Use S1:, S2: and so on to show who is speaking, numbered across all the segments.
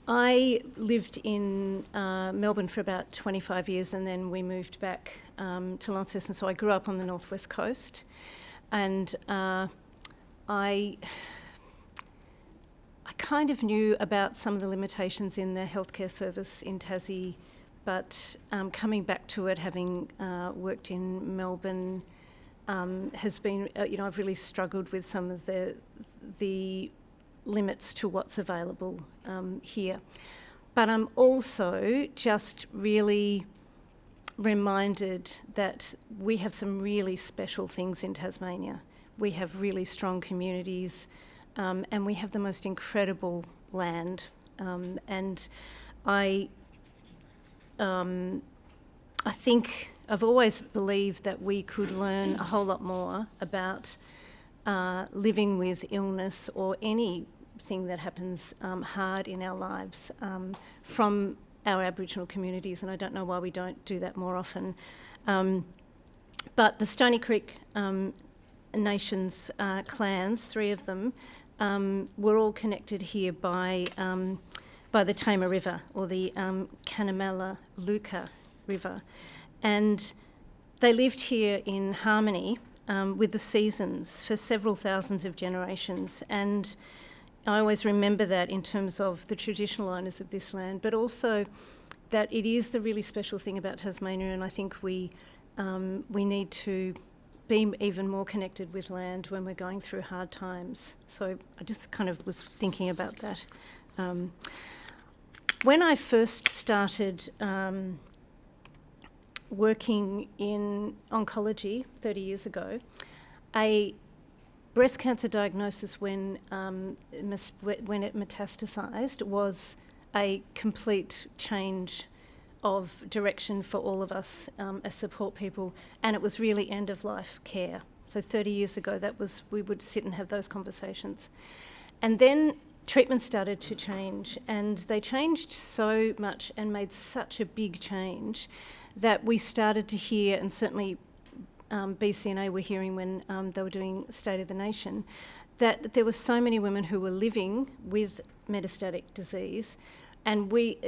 S1: I lived in Melbourne for about 25 years, and then we moved back to Launceston. So I grew up on the northwest coast, and I kind of knew about some of the limitations in the healthcare service in Tassie, but coming back to it, having worked in Melbourne, has been, I've really struggled with some of the limits to what's available here. But I'm also just really reminded that we have some really special things in Tasmania. We have really strong communities, and we have the most incredible land. And I think I've always believed that we could learn a whole lot more about living with illness or anything that happens hard in our lives from our Aboriginal communities, and I don't know why we don't do that more often. But the Stony Creek Nations clans, 3 of them, were all connected here by the Tamar River, or the Kanamala-Luka River. And they lived here in harmony with the seasons for several thousands of generations. And I always remember that in terms of the traditional owners of this land, but also that it is the really special thing about Tasmania, and I think we need to be even more connected with land when we're going through hard times. So I just kind of was thinking about that. When I first started working in oncology 30 years ago, a breast cancer diagnosis when it metastasised was a complete change of direction for all of us as support people, and it was really end-of-life care. So 30 years ago, we would sit and have those conversations. And then treatment started to change, and they changed so much and made such a big change that we started to hear, and certainly BCNA were hearing when they were doing State of the Nation, that there were so many women who were living with metastatic disease, and we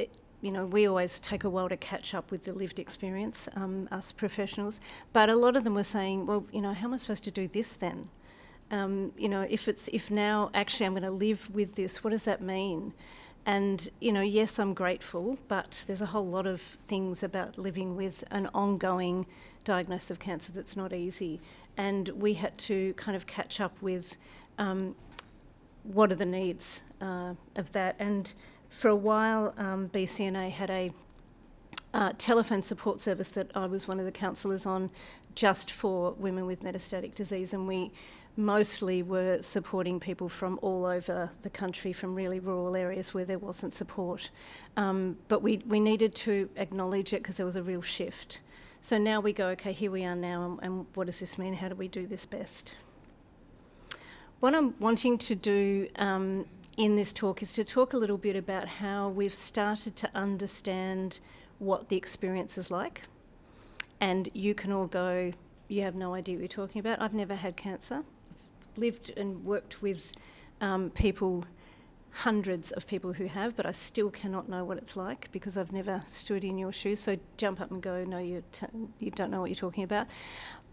S1: always take a while to catch up with the lived experience, us professionals, but a lot of them were saying, well, how am I supposed to do this then? If now actually I'm going to live with this, what does that mean? And, yes, I'm grateful, but there's a whole lot of things about living with an ongoing diagnosis of cancer that's not easy. And we had to kind of catch up with what are the needs of that. And for a while, BCNA had a telephone support service that I was one of the counsellors on, just for women with metastatic disease, and we mostly were supporting people from all over the country, from really rural areas where there wasn't support. But we needed to acknowledge it because there was a real shift. So now we go, okay, here we are now, and what does this mean? How do we do this best? What I'm wanting to do in this talk is to talk a little bit about how we've started to understand what the experience is like. And you can all go, you have no idea what you're talking about. I've never had cancer. I've lived and worked with people, hundreds of people who have, but I still cannot know what it's like because I've never stood in your shoes. So jump up and go, no, you don't know what you're talking about.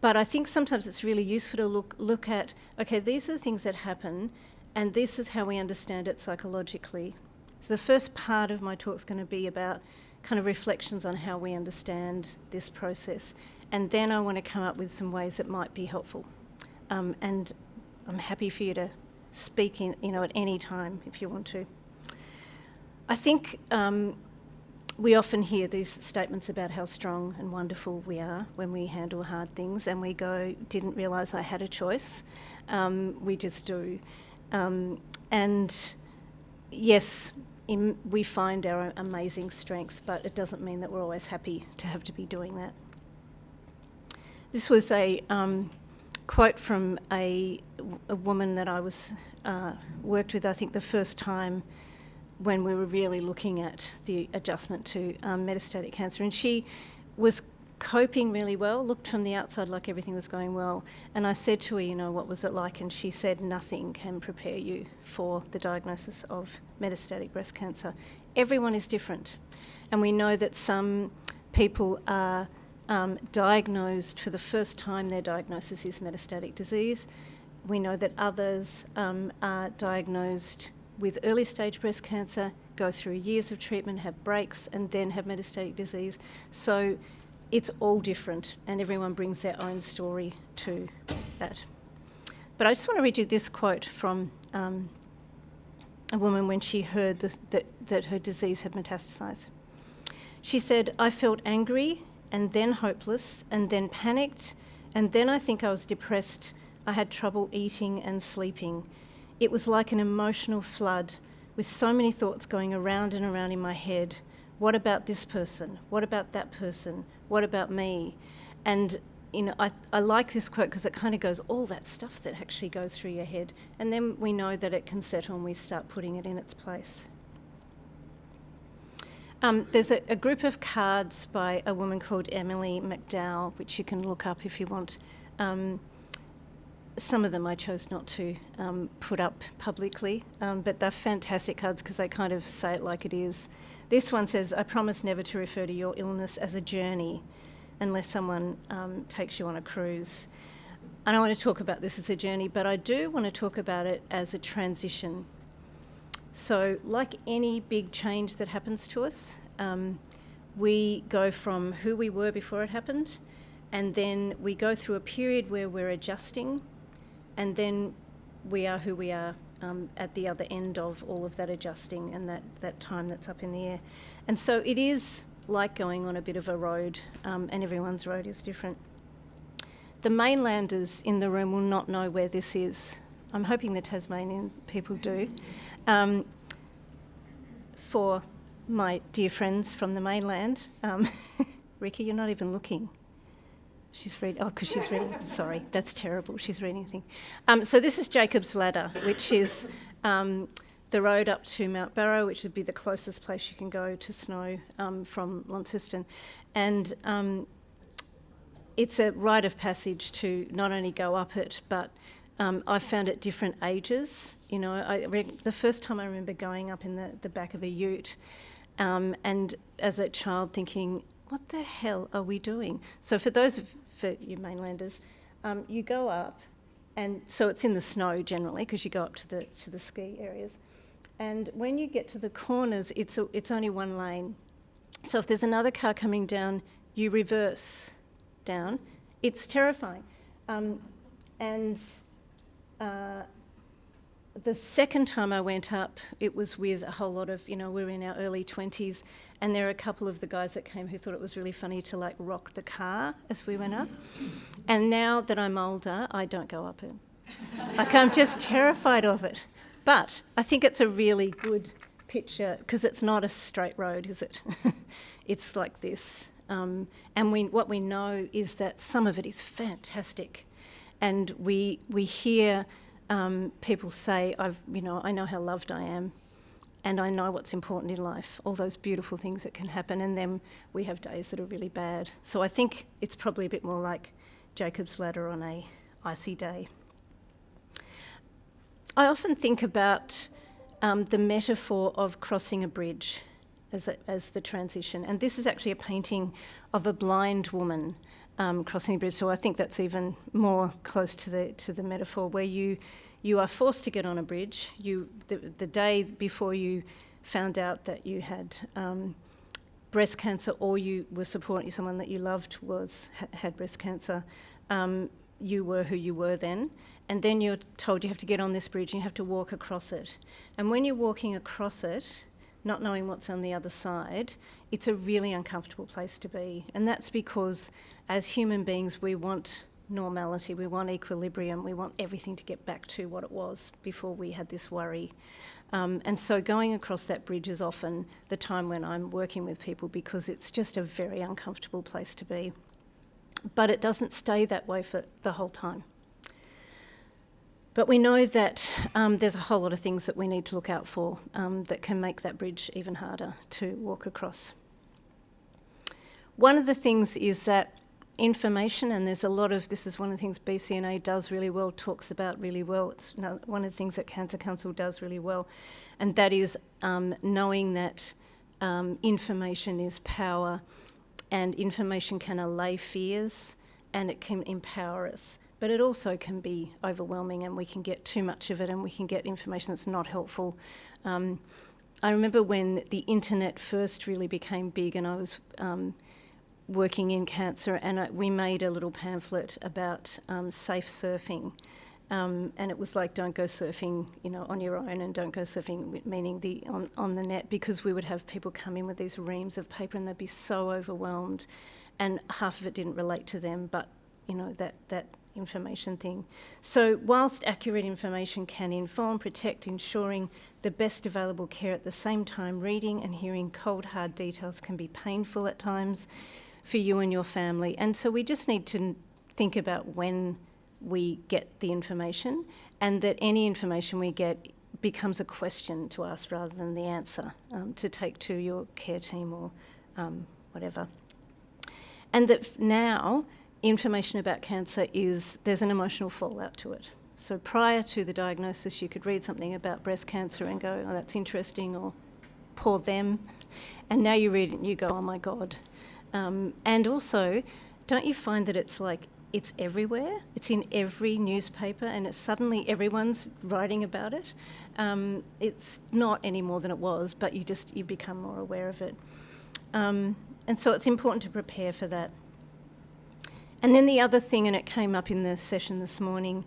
S1: But I think sometimes it's really useful to look at, okay, these are the things that happen, and this is how we understand it psychologically. So the first part of my talk is going to be about kind of reflections on how we understand this process. And then I want to come up with some ways that might be helpful. And I'm happy for you to speak in, at any time if you want to. I think we often hear these statements about how strong and wonderful we are when we handle hard things, and we go, didn't realise I had a choice. We just do. And yes, we find our amazing strength, but it doesn't mean that we're always happy to have to be doing that. This was a quote from a woman that I worked with, I think the first time when we were really looking at the adjustment to metastatic cancer, and she was coping really well, looked from the outside like everything was going well. And I said to her, what was it like? And she said, nothing can prepare you for the diagnosis of metastatic breast cancer. Everyone is different. And we know that some people are diagnosed for the first time their diagnosis is metastatic disease. We know that others are diagnosed with early stage breast cancer, go through years of treatment, have breaks, and then have metastatic disease. So it's all different, and everyone brings their own story to that. But I just want to read you this quote from a woman when she heard that her disease had metastasised. She said, "I felt angry and then hopeless and then panicked, and then I think I was depressed. I had trouble eating and sleeping. It was like an emotional flood with so many thoughts going around and around in my head. What about this person? What about that person? What about me?" And I like this quote because it kind of goes all that stuff that actually goes through your head, and then we know that it can settle and we start putting it in its place. There's a group of cards by a woman called Emily McDowell, which you can look up if you want. Some of them I chose not to put up publicly, but they're fantastic cards because they kind of say it like it is. This one says, "I promise never to refer to your illness as a journey unless someone takes you on a cruise." I don't want to talk about this as a journey, but I do want to talk about it as a transition. So like any big change that happens to us, we go from who we were before it happened, and then we go through a period where we're adjusting, and then we are who we are at the other end of all of that adjusting and that time that's up in the air. And so it is like going on a bit of a road, and everyone's road is different. The mainlanders in the room will not know where this is. I'm hoping the Tasmanian people do. For my dear friends from the mainland, Ricky, you're not even looking. She's reading, because she's reading, sorry, that's terrible, she's reading a thing. So this is Jacob's Ladder, which is the road up to Mount Barrow, which would be the closest place you can go to snow from Launceston. And it's a rite of passage to not only go up it, but I found at different ages. The first time I remember going up in the back of a ute, and as a child thinking, what the hell are we doing? So for you mainlanders, you go up, and so it's in the snow generally because you go up to the ski areas. And when you get to the corners, it's only one lane. So if there's another car coming down, you reverse down. It's terrifying. The second time I went up, it was with a whole lot of, we were in our early 20s, and there were a couple of the guys that came who thought it was really funny to rock the car as we went up. And now that I'm older, I don't go up it. I'm just terrified of it. But I think it's a really good picture because it's not a straight road, is it? It's like this. And what we know is that some of it is fantastic. And we hear people say, I know how loved I am, and I know what's important in life, all those beautiful things that can happen, and then we have days that are really bad. So I think it's probably a bit more like Jacob's Ladder on a icy day. I often think about the metaphor of crossing a bridge as the transition, and this is actually a painting of a blind woman crossing a bridge, so I think that's even more close to the metaphor, where you are forced to get on a bridge. The day before you found out that you had breast cancer, or you were supporting someone that you loved had breast cancer, you were who you were then, and then you're told you have to get on this bridge and you have to walk across it. And when you're walking across it, not knowing what's on the other side, it's a really uncomfortable place to be. And that's because as human beings, we want normality, we want equilibrium, we want everything to get back to what it was before we had this worry. And so going across that bridge is often the time when I'm working with people because it's just a very uncomfortable place to be. But it doesn't stay that way for the whole time. But we know that there's a whole lot of things that we need to look out for that can make that bridge even harder to walk across. One of the things is that information, and there's a lot of, this is one of the things BCNA does really well, talks about really well. It's one of the things that Cancer Council does really well, and that is knowing that information is power, and information can allay fears and it can empower us. But it also can be overwhelming, and we can get too much of it, and we can get information that's not helpful. I remember when the internet first really became big, and I was working in cancer, and we made a little pamphlet about safe surfing, and it was like, don't go surfing, on your own, and don't go surfing, meaning on the net, because we would have people come in with these reams of paper, and they'd be so overwhelmed, and half of it didn't relate to them, but that information thing. So whilst accurate information can inform, protect, ensuring the best available care, at the same time reading and hearing cold hard details can be painful at times for you and your family. And so we just need to think about when we get the information, and that any information we get becomes a question to us rather than the answer to take to your care team or whatever. And that now information about cancer there's an emotional fallout to it. So prior to the diagnosis, you could read something about breast cancer and go, oh, that's interesting, or poor them. And now you read it and you go, oh my God. And also, don't you find that it's everywhere? It's in every newspaper, and it's suddenly everyone's writing about it. It's not any more than it was, but you become more aware of it. And so it's important to prepare for that. And then the other thing, and it came up in the session this morning,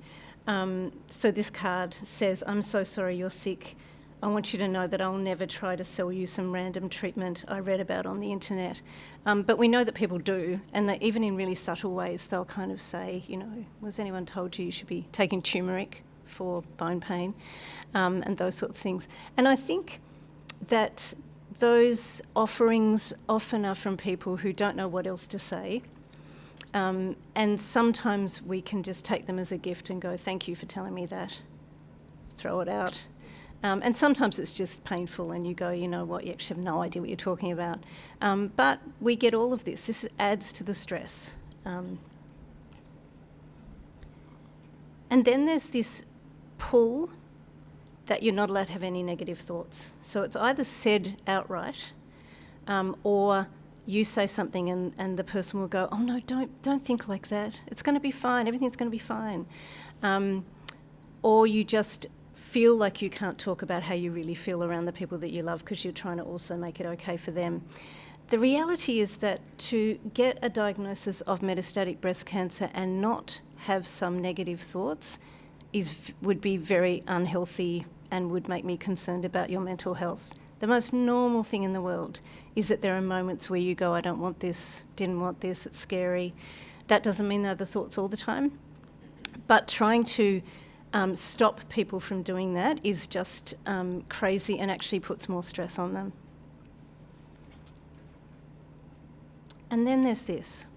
S1: so this card says, I'm so sorry you're sick. I want you to know that I'll never try to sell you some random treatment I read about on the internet. But we know that people do, and that even in really subtle ways, they'll kind of say, was anyone told you should be taking turmeric for bone pain, and those sorts of things. And I think that those offerings often are from people who don't know what else to say. And sometimes we can just take them as a gift and go, thank you for telling me that. Throw it out. And sometimes it's just painful, and you go, you know what, you actually have no idea what you're talking about. But we get all of this. This adds to the stress. And then there's this pull that you're not allowed to have any negative thoughts. So it's either said outright, or you say something and the person will go, oh no, don't think like that. It's going to be fine. Everything's going to be fine. Or you just feel like you can't talk about how you really feel around the people that you love because you're trying to also make it okay for them. The reality is that to get a diagnosis of metastatic breast cancer and not have some negative thoughts would be very unhealthy and would make me concerned about your mental health. The most normal thing in the world is that there are moments where you go, I don't want this, didn't want this, it's scary. That doesn't mean they're the thoughts all the time. But trying to stop people from doing that is just crazy and actually puts more stress on them. And then there's this.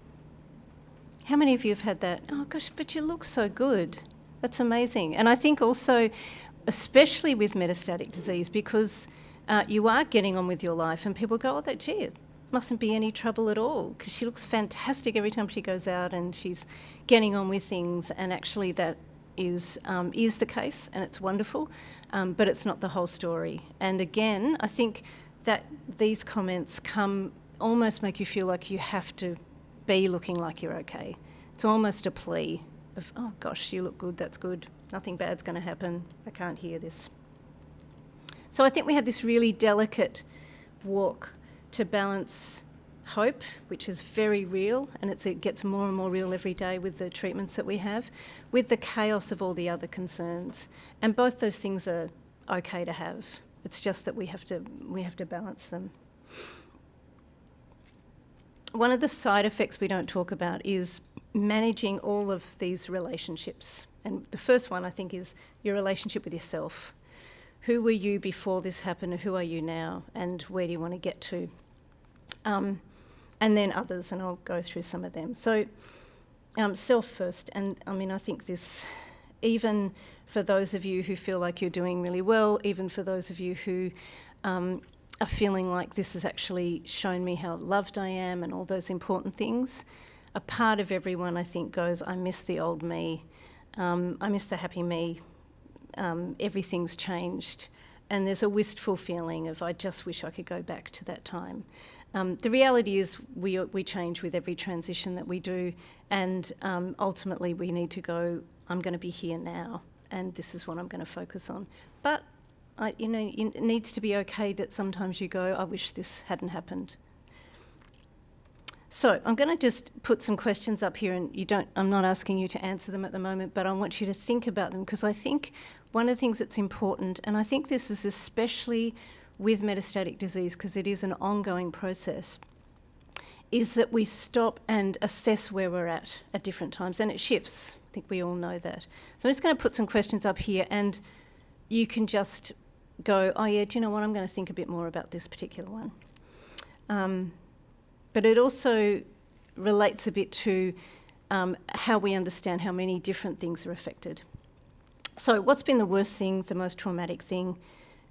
S1: How many of you have had that? Oh gosh, but you look so good. That's amazing. And I think also, especially with metastatic disease, because you are getting on with your life and people go, oh, gee, it mustn't be any trouble at all, because she looks fantastic every time she goes out and she's getting on with things, and actually that is the case, and it's wonderful, but it's not the whole story. And again, I think that these comments almost make you feel like you have to be looking like you're okay. It's almost a plea of, oh gosh, you look good, that's good, nothing bad's going to happen, I can't hear this. So I think we have this really delicate walk to balance hope, which is very real, and it gets more and more real every day with the treatments that we have, with the chaos of all the other concerns. And both those things are okay to have. It's just that we have to balance them. One of the side effects we don't talk about is managing all of these relationships. And the first one, I think, is your relationship with yourself. Who were you before this happened, and who are you now, and where do you want to get to? And then others, and I'll go through some of them. So self first, and I mean, I think this, even for those of you who feel like you're doing really well, even for those of you who a feeling like this has actually shown me how loved I am and all those important things. A part of everyone, I think, goes, I miss the old me, I miss the happy me, everything's changed. And there's a wistful feeling of, I just wish I could go back to that time. The reality is we change with every transition that we do, and ultimately we need to go, I'm going to be here now, and this is what I'm going to focus on. But, it needs to be okay that sometimes you go, I wish this hadn't happened. So I'm going to just put some questions up here, and I'm not asking you to answer them at the moment, but I want you to think about them, because I think one of the things that's important, and I think this is especially with metastatic disease, because it is an ongoing process, is that we stop and assess where we're at different times, and it shifts. I think we all know that. So I'm just going to put some questions up here, and you can just go, oh yeah, do you know what, I'm going to think a bit more about this particular one. But it also relates a bit to how we understand how many different things are affected. So what's been the worst thing, the most traumatic thing?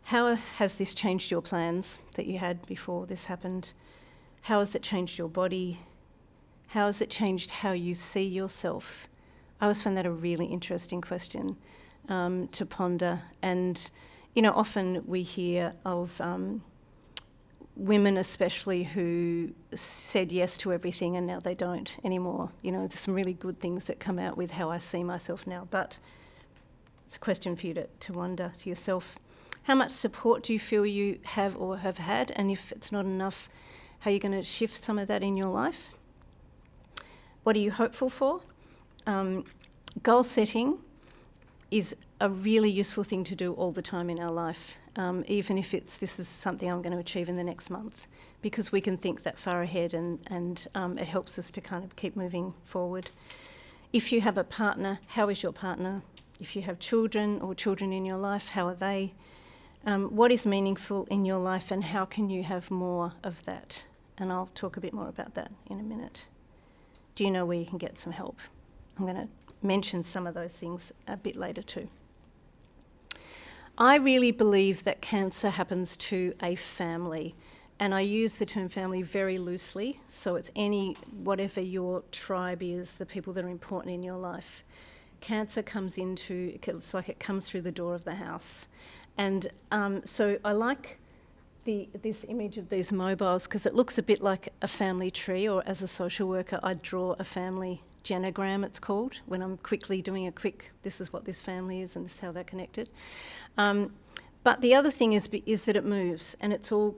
S1: How has this changed your plans that you had before this happened? How has it changed your body? How has it changed how you see yourself? I always find that a really interesting question to ponder. And, often we hear of women especially who said yes to everything and now they don't anymore. There's some really good things that come out with how I see myself now, but it's a question for you to wonder to yourself. How much support do you feel you have or have had? And if it's not enough, how are you going to shift some of that in your life? What are you hopeful for? Goal setting is a really useful thing to do all the time in our life, even if this is something I'm going to achieve in the next month, because we can think that far ahead, and it helps us to kind of keep moving forward. If you have a partner, how is your partner? If you have children or children in your life, how are they? What is meaningful in your life, and how can you have more of that? And I'll talk a bit more about that in a minute. Do you know where you can get some help? I'm going to mention some of those things a bit later too. I really believe that cancer happens to a family, and I use the term family very loosely, so it's whatever your tribe is, the people that are important in your life. Cancer it's like it comes through the door of the house. And so I like this image of these mobiles, because it looks a bit like a family tree, or as a social worker, I'd draw a family Genogram, it's called, when I'm quickly doing this is what this family is and this is how they're connected. But the other thing is that it moves, and it's all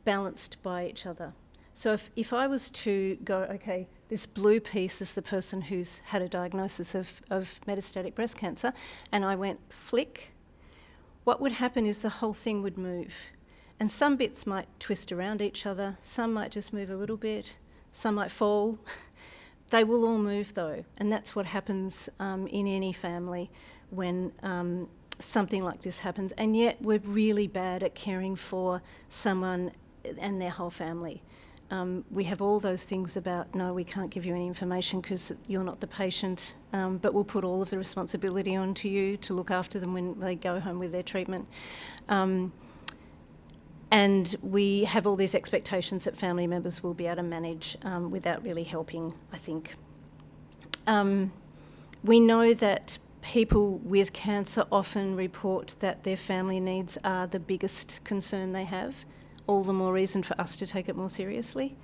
S1: balanced by each other. So if I was to go, okay, this blue piece is the person who's had a diagnosis of metastatic breast cancer, and I went flick, what would happen is the whole thing would move. And some bits might twist around each other, some might just move a little bit, some might fall. They will all move though, and that's what happens in any family when something like this happens. And yet we're really bad at caring for someone and their whole family. We have all those things about, no, we can't give you any information because you're not the patient, but we'll put all of the responsibility onto you to look after them when they go home with their treatment. And we have all these expectations that family members will be able to manage without really helping, I think. We know that people with cancer often report that their family needs are the biggest concern they have, all the more reason for us to take it more seriously.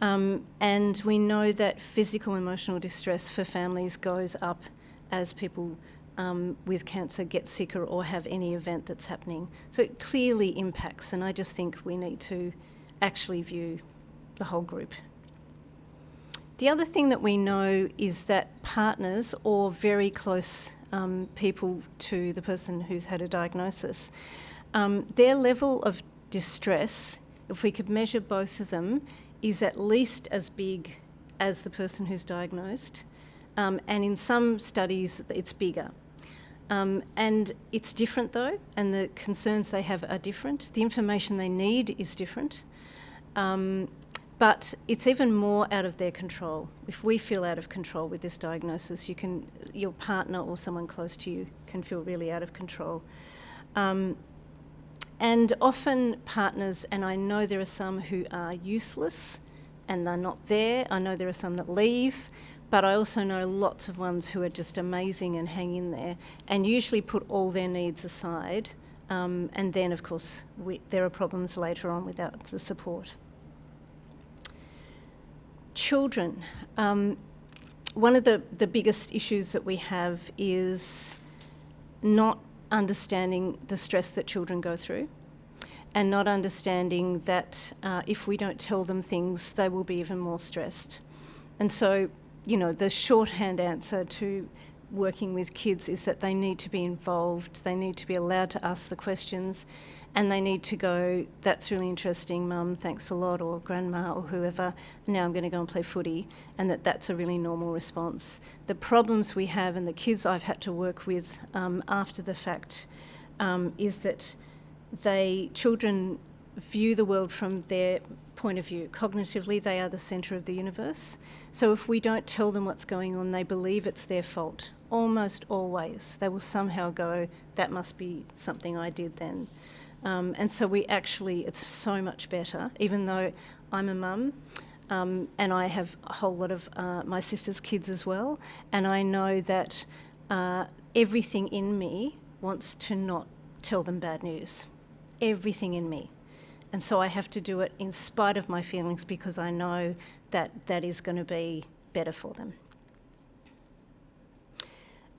S1: And we know that physical emotional distress for families goes up as people with cancer get sicker or have any event that's happening. So it clearly impacts, and I just think we need to actually view the whole group. The other thing that we know is that partners or very close people to the person who's had a diagnosis, their level of distress, if we could measure both of them, is at least as big as the person who's diagnosed, and in some studies it's bigger. And it's different though, and the concerns they have are different. The information they need is different, but it's even more out of their control. If we feel out of control with this diagnosis, your partner or someone close to you can feel really out of control. And often partners, and I know there are some who are useless and they're not there. I know there are some that leave, but I also know lots of ones who are just amazing and hang in there and usually put all their needs aside. And then, of course, there are problems later on without the support. Children. One of the biggest issues that we have is not understanding the stress that children go through and not understanding that if we don't tell them things, they will be even more stressed. And so, you know, the shorthand answer to working with kids is that they need to be involved, they need to be allowed to ask the questions, and they need to go, that's really interesting, Mum, thanks a lot, or Grandma, or whoever, now I'm going to go and play footy, and that's a really normal response. The problems we have, and the kids I've had to work with after the fact, is that children view the world from their point of view. Cognitively, they are the centre of the universe. So if we don't tell them what's going on, they believe it's their fault. Almost always. They will somehow go, that must be something I did then. And so it's so much better, even though I'm a mum, and I have a whole lot of my sister's kids as well, and I know that everything in me wants to not tell them bad news. Everything in me. And so I have to do it in spite of my feelings because I know that that is going to be better for them.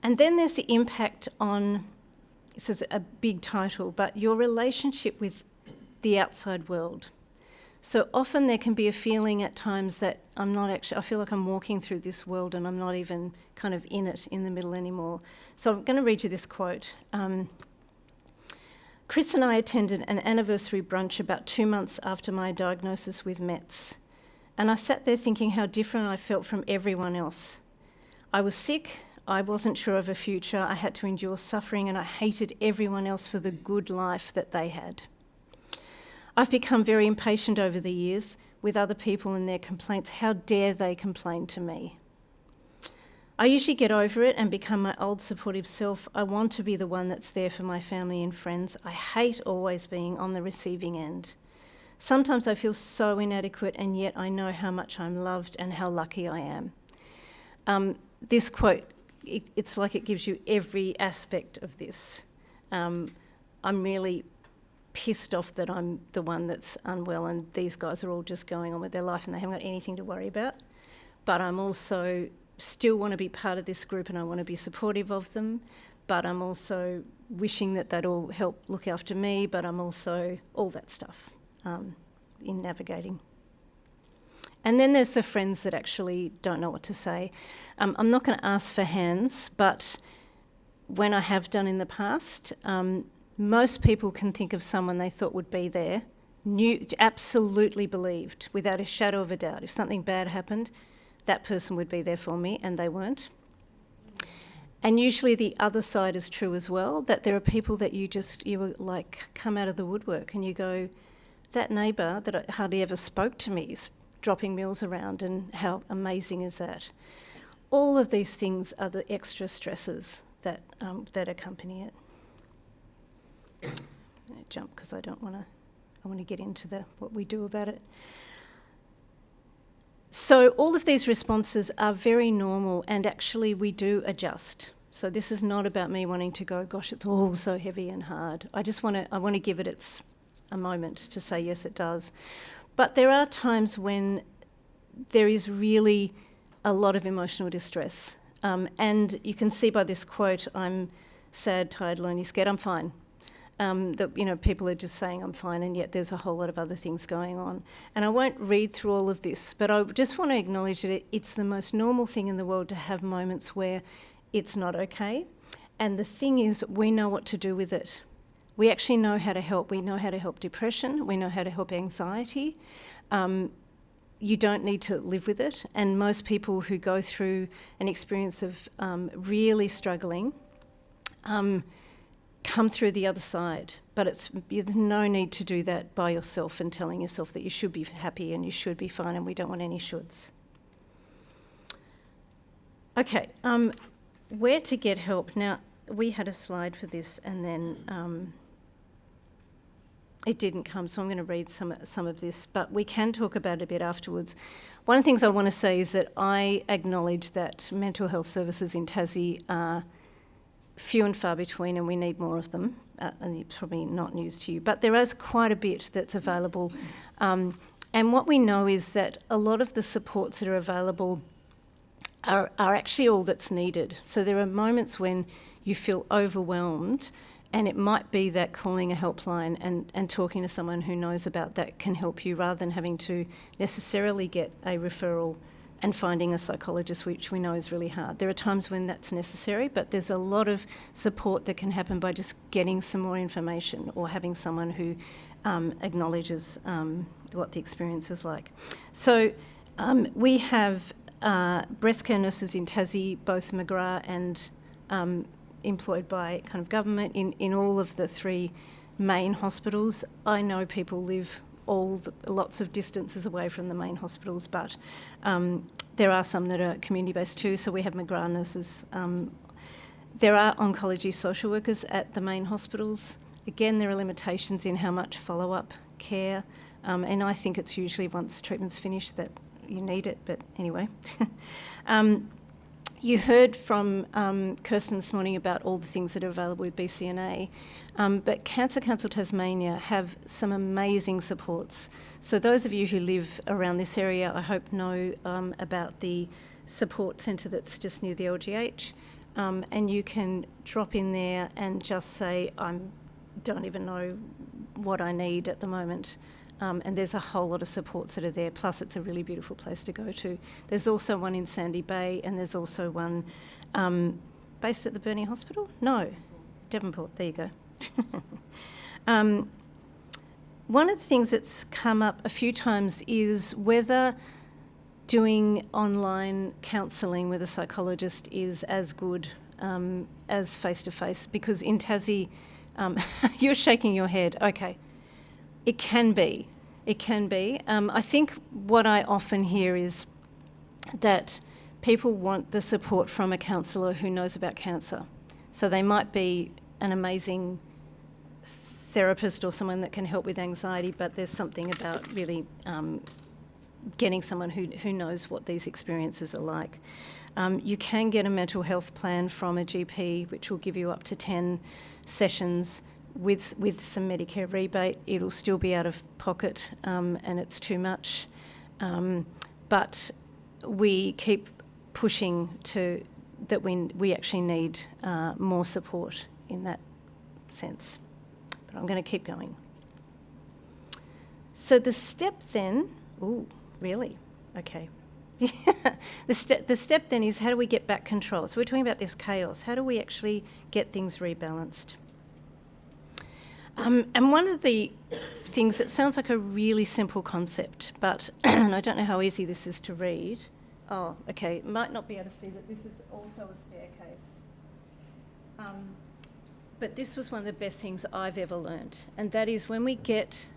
S1: And then there's the impact on, this is a big title, but your relationship with the outside world. So often there can be a feeling at times that I feel like I'm walking through this world and I'm not even kind of in it in the middle anymore. So I'm going to read you this quote. Chris and I attended an anniversary brunch about 2 months after my diagnosis with METS, and I sat there thinking how different I felt from everyone else. I was sick, I wasn't sure of a future, I had to endure suffering, and I hated everyone else for the good life that they had. I've become very impatient over the years with other people and their complaints. How dare they complain to me? I usually get over it and become my old supportive self. I want to be the one that's there for my family and friends. I hate always being on the receiving end. Sometimes I feel so inadequate, and yet I know how much I'm loved and how lucky I am. This quote, it's like it gives you every aspect of this. I'm really pissed off that I'm the one that's unwell and these guys are all just going on with their life and they haven't got anything to worry about. But I'm also still want to be part of this group and I want to be supportive of them, but I'm also wishing that they'd all help look after me, but I'm also all that stuff in navigating. And then there's the friends that actually don't know what to say. I'm not going to ask for hands, but when I have done in the past, most people can think of someone they thought would be there, absolutely believed, without a shadow of a doubt. If something bad happened, that person would be there for me, and they weren't. And usually the other side is true as well, that there are people that you like come out of the woodwork and you go, that neighbour that hardly ever spoke to me is dropping meals around, and how amazing is that? All of these things are the extra stresses that accompany it. I jump because I want to get into what we do about it. So all of these responses are very normal, and actually we do adjust. So this is not about me wanting to go, gosh, it's all so heavy and hard. I want to give it a moment to say, yes, it does. But there are times when there is really a lot of emotional distress. And you can see by this quote, I'm sad, tired, lonely, scared, I'm fine. People are just saying I'm fine, and yet there's a whole lot of other things going on. And I won't read through all of this, but I just want to acknowledge that it's the most normal thing in the world to have moments where it's not okay. And the thing is, we know what to do with it. We actually know how to help. We know how to help depression. We know how to help anxiety. You don't need to live with it. And most people who go through an experience of really struggling come through the other side, but there's no need to do that by yourself and telling yourself that you should be happy and you should be fine, and we don't want any shoulds. Okay, where to get help? Now, we had a slide for this, and then It didn't come, so I'm going to read some of this, but we can talk about it a bit afterwards. One of the things I want to say is that I acknowledge that mental health services in Tassie are few and far between, and we need more of them, and it's probably not news to you, but there is quite a bit that's available. And what we know is that a lot of the supports that are available are actually all that's needed. So there are moments when you feel overwhelmed, and it might be that calling a helpline and talking to someone who knows about that can help you, rather than having to necessarily get a referral and finding a psychologist, which we know is really hard. There are times when that's necessary, but there's a lot of support that can happen by just getting some more information or having someone who acknowledges what the experience is like. So we have breast care nurses in Tassie, both McGrath and employed by kind of government in all of the three main hospitals. I know people live lots of distances away from the main hospitals, but there are some that are community-based too, so we have McGrath nurses. There are oncology social workers at the main hospitals. Again, there are limitations in how much follow-up care, and I think it's usually once treatment's finished that you need it, but anyway. You heard from Kirsten this morning about all the things that are available with BCNA, but Cancer Council Tasmania have some amazing supports. So those of you who live around this area, I hope know about the support centre that's just near the LGH, and you can drop in there and just say, I don't even know what I need at the moment. And there's a whole lot of supports that are there, plus it's a really beautiful place to go to. There's also one in Sandy Bay, and there's also one based at the Burnie Hospital? No, Devonport, there you go. One of the things that's come up a few times is whether doing online counselling with a psychologist is as good as face-to-face, because in Tassie, you're shaking your head, okay. It can be. I think what I often hear is that people want the support from a counsellor who knows about cancer. So they might be an amazing therapist or someone that can help with anxiety, but there's something about really getting someone who knows what these experiences are like. You can get a mental health plan from a GP, which will give you up to 10 sessions with some Medicare rebate. It'll still be out of pocket, and it's too much. But we keep pushing that we actually need more support in that sense. But I'm going to keep going. So the step then, really? Okay. The step then is, how do we get back control? So we're talking about this chaos. How do we actually get things rebalanced? And one of the things that sounds like a really simple concept, but and I don't know how easy this is to read. Oh, okay, might not be able to see that this is also a staircase. But this was one of the best things I've ever learnt, and that is when we get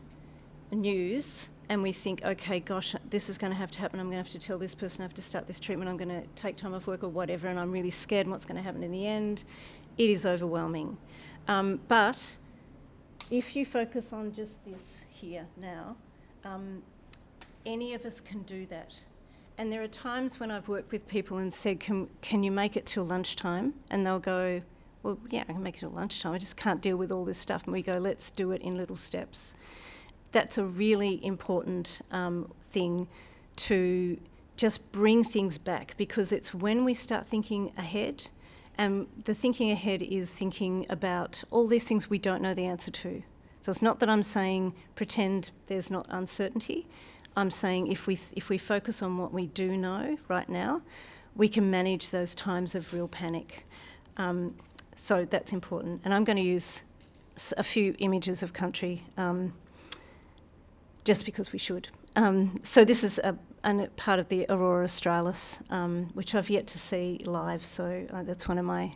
S1: news and we think, okay, gosh, this is going to have to happen, I'm going to have to tell this person I have to start this treatment, I'm going to take time off work or whatever, and I'm really scared what's going to happen in the end. It is overwhelming. But if you focus on just this here now, any of us can do that. And there are times when I've worked with people and said, can you make it till lunchtime? And they'll go, well, yeah, I can make it till lunchtime. I just can't deal with all this stuff. And we go, let's do it in little steps. That's a really important thing to just bring things back, because it's when we start thinking ahead, and the thinking ahead is thinking about all these things we don't know the answer to. So it's not that I'm saying pretend there's not uncertainty. I'm saying if we focus on what we do know right now, we can manage those times of real panic. So that's important. And I'm going to use a few images of country just because we should. So this is a part of the Aurora Australis, which I've yet to see live, so that's one of my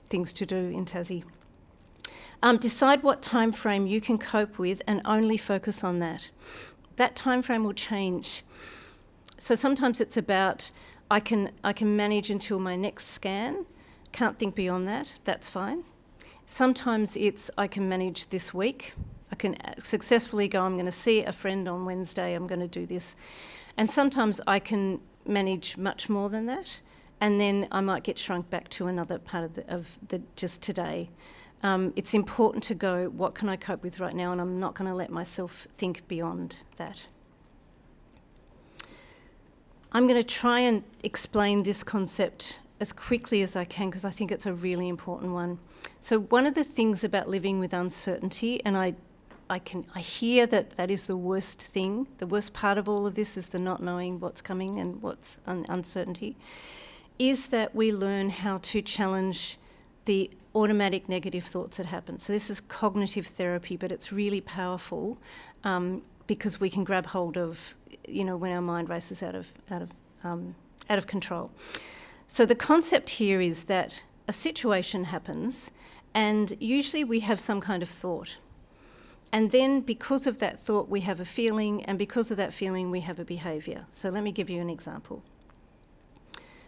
S1: things to do in Tassie. Decide what time frame you can cope with and only focus on that. That time frame will change. So sometimes it's about, I can manage until my next scan, can't think beyond that, that's fine. Sometimes it's, I can manage this week, I can successfully go, I'm going to see a friend on Wednesday, I'm going to do this. And sometimes I can manage much more than that, and then I might get shrunk back to another part of the just today. It's important to go, what can I cope with right now, and I'm not going to let myself think beyond that. I'm going to try and explain this concept as quickly as I can because I think it's a really important one. So one of the things about living with uncertainty, and I hear that is the worst thing, the worst part of all of this is the not knowing what's coming and what's uncertainty, is that we learn how to challenge the automatic negative thoughts that happen. So this is cognitive therapy, but it's really powerful because we can grab hold of, when our mind races out of control. So the concept here is that a situation happens, and usually we have some kind of thought. And then because of that thought, we have a feeling, and because of that feeling, we have a behaviour. So let me give you an example.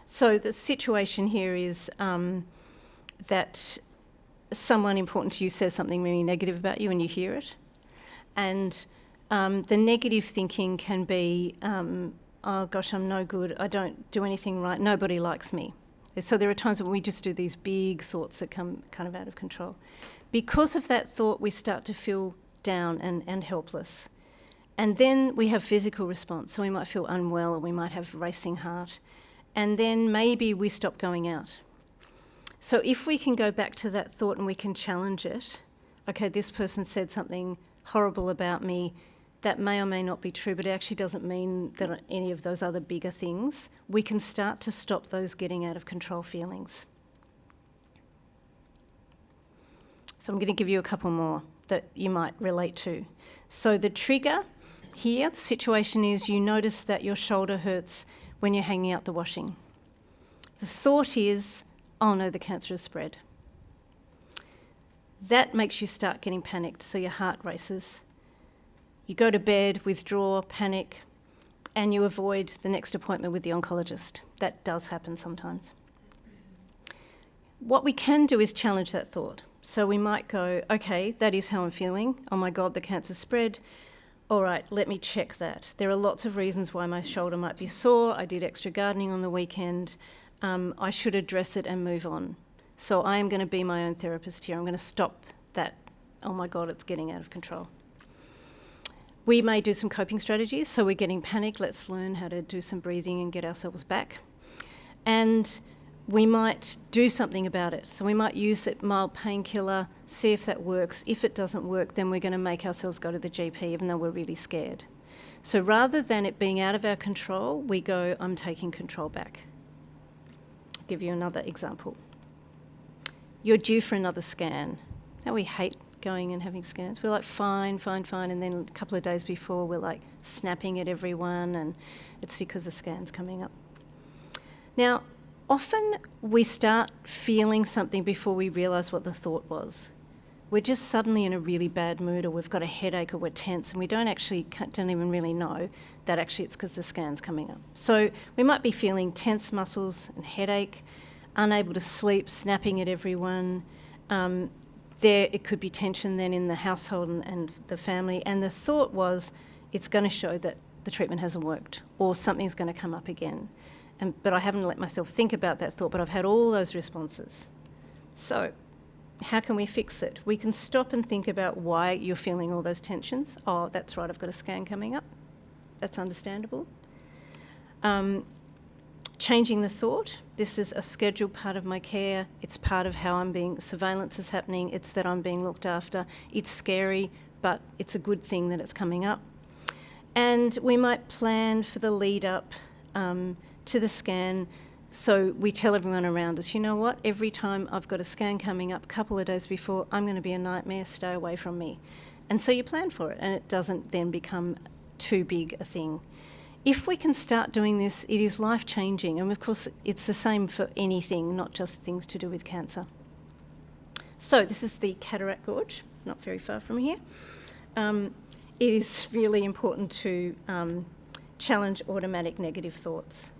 S1: So the situation here is that someone important to you says something really negative about you and you hear it. And the negative thinking can be, oh gosh, I'm no good, I don't do anything right, nobody likes me. So there are times when we just do these big thoughts that come kind of out of control. Because of that thought, we start to feel down and helpless. And then we have physical response. So we might feel unwell, or we might have racing heart. And then maybe we stop going out. So if we can go back to that thought and we can challenge it, okay, this person said something horrible about me, that may or may not be true, but it actually doesn't mean that any of those other bigger things, we can start to stop those getting out of control feelings. So I'm going to give you a couple more that you might relate to. So the trigger here, the situation is you notice that your shoulder hurts when you're hanging out the washing. The thought is, oh no, the cancer has spread. That makes you start getting panicked, so your heart races. You go to bed, withdraw, panic, and you avoid the next appointment with the oncologist. That does happen sometimes. What we can do is challenge that thought. So we might go, okay, that is how I'm feeling. Oh my God, the cancer spread. All right, let me check that. There are lots of reasons why my shoulder might be sore. I did extra gardening on the weekend. I should address it and move on. So I am going to be my own therapist here. I'm going to stop that. Oh my God, it's getting out of control. We may do some coping strategies. So we're getting panicked. Let's learn how to do some breathing and get ourselves back. And we might do something about it. So we might use that mild painkiller, see if that works. If it doesn't work, then we're going to make ourselves go to the GP, even though we're really scared. So rather than it being out of our control, we go, I'm taking control back. I'll give you another example. You're due for another scan. Now we hate going and having scans. We're like, fine, and then a couple of days before we're like snapping at everyone, and it's because the scan's coming up. Now, often we start feeling something before we realise what the thought was. We're just suddenly in a really bad mood, or we've got a headache, or we're tense, and we don't even really know that actually it's because the scan's coming up. So we might be feeling tense muscles and headache, unable to sleep, snapping at everyone. It could be tension then in the household and the family, and the thought was it's going to show that the treatment hasn't worked, or something's going to come up again. But I haven't let myself think about that thought, but I've had all those responses. So how can we fix it? We can stop and think about why you're feeling all those tensions. Oh, that's right, I've got a scan coming up. That's understandable. Changing the thought. This is a scheduled part of my care. It's part of how surveillance is happening. It's that I'm being looked after. It's scary, but it's a good thing that it's coming up. And we might plan for the lead up to the scan. So we tell everyone around us, you know what, every time I've got a scan coming up a couple of days before, I'm going to be a nightmare, stay away from me. And so you plan for it, and it doesn't then become too big a thing. If we can start doing this, it is life-changing. And of course, it's the same for anything, not just things to do with cancer. So this is the Cataract Gorge, not very far from here. It is really important to challenge automatic negative thoughts.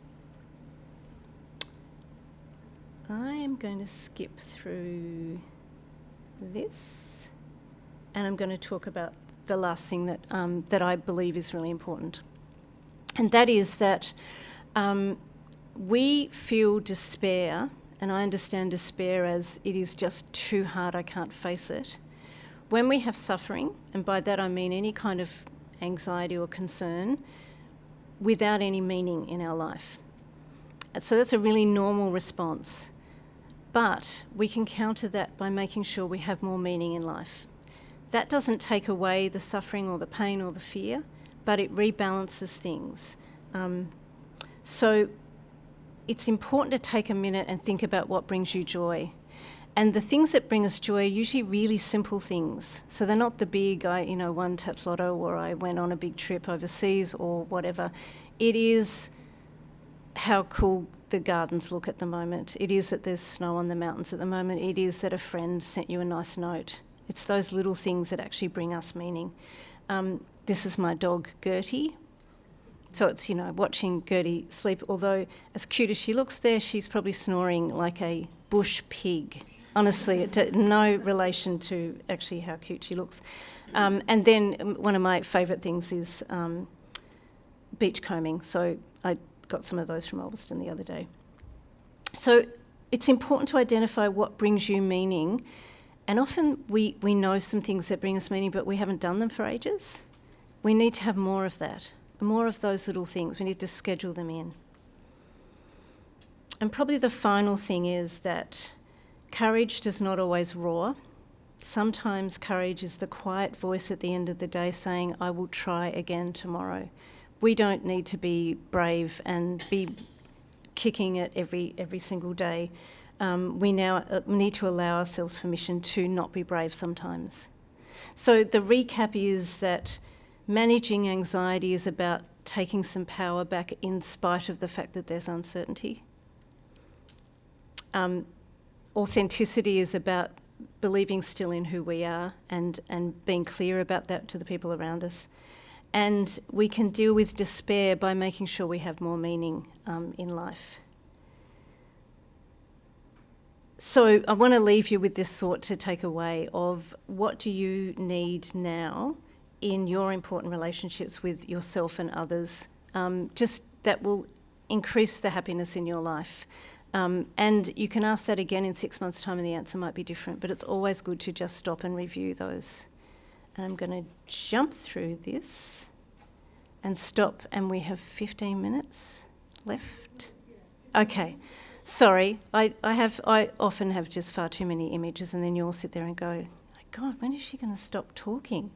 S1: I am going to skip through this and I'm going to talk about the last thing that I believe is really important. And that is that we feel despair, and I understand despair as it is just too hard, I can't face it. When we have suffering, and by that I mean any kind of anxiety or concern, without any meaning in our life. And so that's a really normal response. But we can counter that by making sure we have more meaning in life. That doesn't take away the suffering or the pain or the fear, but it rebalances things. So it's important to take a minute and think about what brings you joy. And the things that bring us joy are usually really simple things. So they're not the big, won Tats Lotto, or I went on a big trip overseas or whatever. It is how cool the gardens look at the moment. It is that there's snow on the mountains at the moment. It is that a friend sent you a nice note. It's those little things that actually bring us meaning. This is my dog, Gertie. So it's, watching Gertie sleep. Although, as cute as she looks there, she's probably snoring like a bush pig. Honestly, no relation to actually how cute she looks. And then one of my favourite things is beachcombing. So I got some of those from Launceston the other day. So it's important to identify what brings you meaning. And often we know some things that bring us meaning, but we haven't done them for ages. We need to have more of that, more of those little things. We need to schedule them in. And probably the final thing is that courage does not always roar. Sometimes courage is the quiet voice at the end of the day saying, I will try again tomorrow. We don't need to be brave and be kicking it every single day. We now need to allow ourselves permission to not be brave sometimes. So the recap is that managing anxiety is about taking some power back in spite of the fact that there's uncertainty. Authenticity is about believing still in who we are and being clear about that to the people around us. And we can deal with despair by making sure we have more meaning in life. So I want to leave you with this thought to take away of what do you need now in your important relationships with yourself and others, just that will increase the happiness in your life. And you can ask that again in 6 months' time and the answer might be different, but it's always good to just stop and review those. And I'm going to jump through this and stop, and we have 15 minutes left. Okay, sorry, I often have just far too many images, and then you all sit there and go, God, when is she going to stop talking?